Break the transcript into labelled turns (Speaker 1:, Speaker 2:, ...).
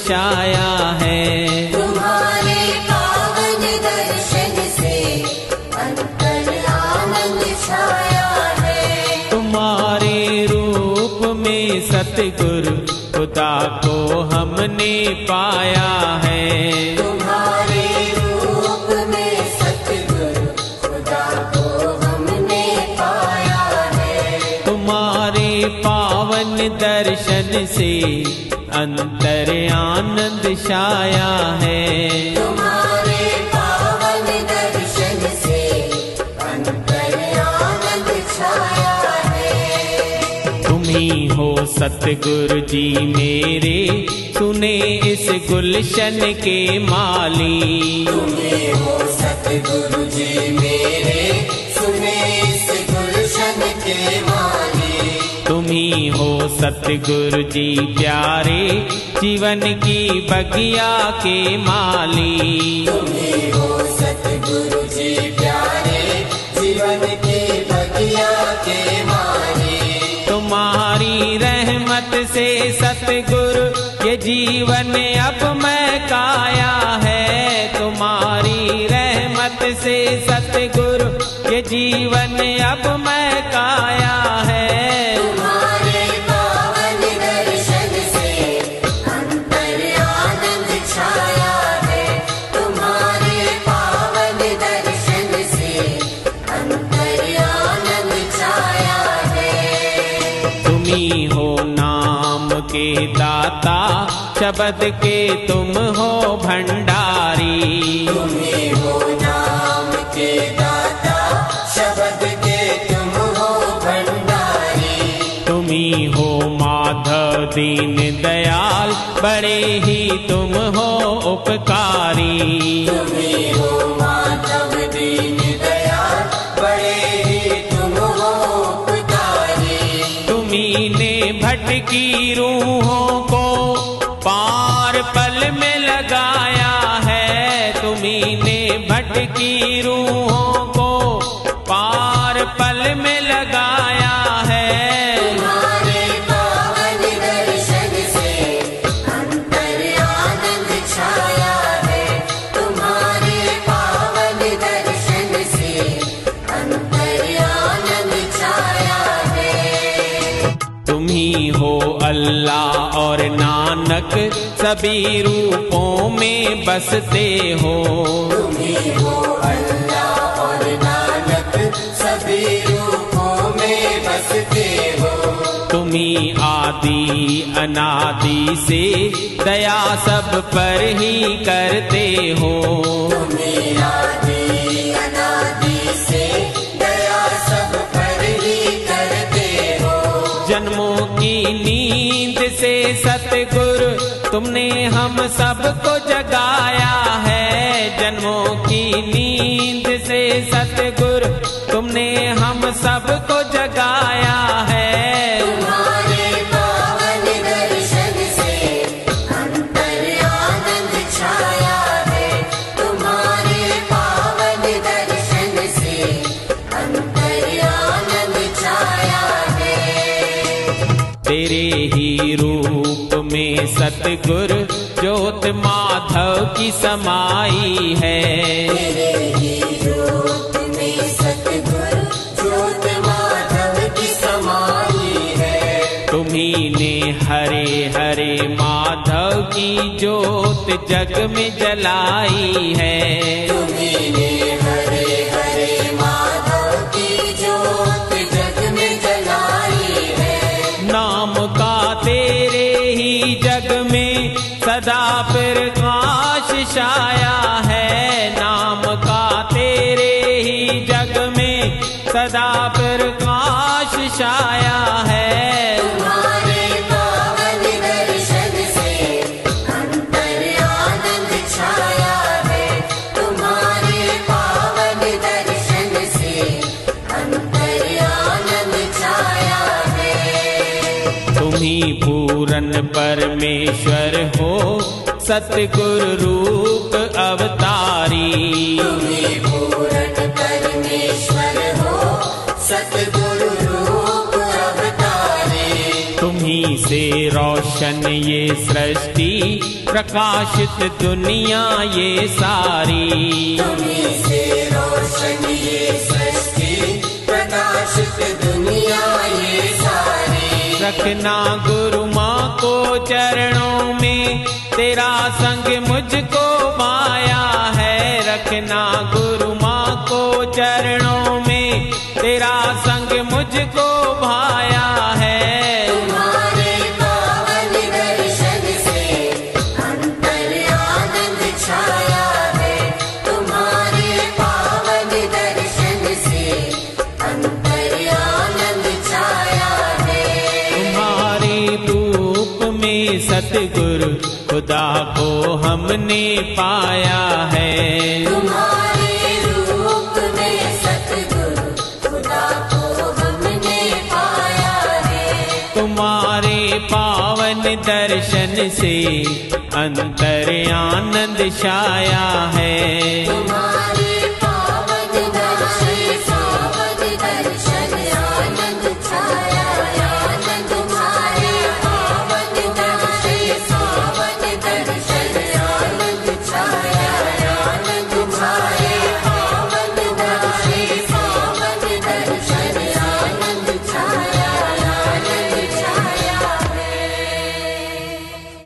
Speaker 1: छाया है।
Speaker 2: तुम्हारे पावन दर्शन से अंतर आनंद छाया है।
Speaker 1: तुम्हारे रूप में सतगुरु खुदा को हमने पाया है।
Speaker 2: तुम्हारे रूप में सतगुरु खुदा को हमने पाया है।
Speaker 1: तुम्हारे पावन दर्शन से अंतर आनंद छाया है।
Speaker 2: तुम्हारे पावन दर्शन से अंतर आनंद छाया है।
Speaker 1: तुम ही हो सतगुरु जी मेरे, सुने इस गुलशन के माली।
Speaker 2: तुम ही हो सतगुरु जी मेरे, सुने इस गुलशन के माली।
Speaker 1: तुम ही हो सतगुरु जी प्यारे, जीवन की बगिया के माली।
Speaker 2: तुम ही हो सतगुरु जी प्यारे, जीवन की बगिया के माली।
Speaker 1: तुम्हारी रहमत से सतगुरु ये जीवन अब मैं काया है। तुम्हारी रहमत से सतगुरु ये जीवन अब मैं काया है।
Speaker 2: तुम्हारे पावन दर्शन से अंतर आनंद छाया है। तुम्हारे पावन दर्शन से अंतर आनंद छाया है।
Speaker 1: तुम ही हो नाम के दाता, शब्द के तुम हो भंडारी।
Speaker 2: तुम ही हो नाम के दाता, शब्द के तुम हो भंडारी।
Speaker 1: तुम ही हो माधव दीन दयाल, बड़े ही तुम हो उपकारी।
Speaker 2: तुम ही हो माधव दीन दयाल, बड़े ही तुम हो उपकारी।
Speaker 1: तुम्ही ने भटकी रूहों को पार पल में लगाया है। तुम्ही ने भटकी रूहों को पार पल में लगाया है।
Speaker 2: तुम्हारे पावन दर्शन से अंतर आनंद छाया है। तुम्हारे पावन दर्शन से अंतर आनंद छाया है।
Speaker 1: तुम ही हो अल्लाह और नानक, सभी रूपों में बसते हो।
Speaker 2: तुम ही हो अल्लाह और नानक, सभी रूपों में बसते हो।
Speaker 1: तुम ही आदि अनादि से दया सब पर ही करते हो।
Speaker 2: तुम ही आदि अनादि से दया सब पर ही करते हो।
Speaker 1: जन्मों की नींद से सतगुरु तुमने हम सबको जगाया है। जन्मों की नींद से सतगुरु तुमने हम सबको जगाया है।
Speaker 2: तुम्हारे पावन दर्शन से अंतर आनंद छाया है। तुम्हारे पावन दर्शन से अंतर आनंद छाया है।
Speaker 1: तेरे ही रूप में सतगुरु ज्योत माधव की समाई है।
Speaker 2: तेरे ही रूप में सतगुरु ज्योत माधव की समाई है।
Speaker 1: तुम्ही ने हरे हरे माधव की ज्योत जग में जलाई है।
Speaker 2: तुम्ही ने हरे हरे माधव की ज्योत जग में जलाई है।
Speaker 1: नाम का तेरे ही जग में सदा प्रकाश छाया है। नाम का तेरे ही जग में सदा प्रकाश छाया है।
Speaker 2: तुम्हारे पावन दर्शन से अंतर आनंद छाया है। तुम्हारे पावन दर्शन से अंतर आनंद छाया है।
Speaker 1: तुम ही पूरन परमेश्वर हो, सतगुरु रूप अवतारी।
Speaker 2: तुम ही पूर्ण परमेश्वर हो, सतगुरु रूप अवतारी।
Speaker 1: तुम ही से रोशन ये सृष्टि, प्रकाशित दुनिया ये सारी।
Speaker 2: तुम्हीं से रोशन ये सृष्टि, प्रकाशित दुनिया ये सारी।
Speaker 1: रखना गुरु माँ को चरणों में, तेरा संग मुझको पाया है। रखना गुरु माँ को चरणों में, तेरा संग मुझको भाया है।
Speaker 2: तुम्हारे पावन दर्शन से अंतर आनंद छाया है। तुम्हारे पावन दर्शन से अंतर आनंद छाया है।
Speaker 1: तुम्हारे रूप में सतगुरु खुदा को हमने पाया है।
Speaker 2: तुम्हारे रूप में सतगुरु खुदा को हमने पाया है।
Speaker 1: तुम्हारे पावन दर्शन से अंतर आनंद छाया है।
Speaker 2: तुम्हारे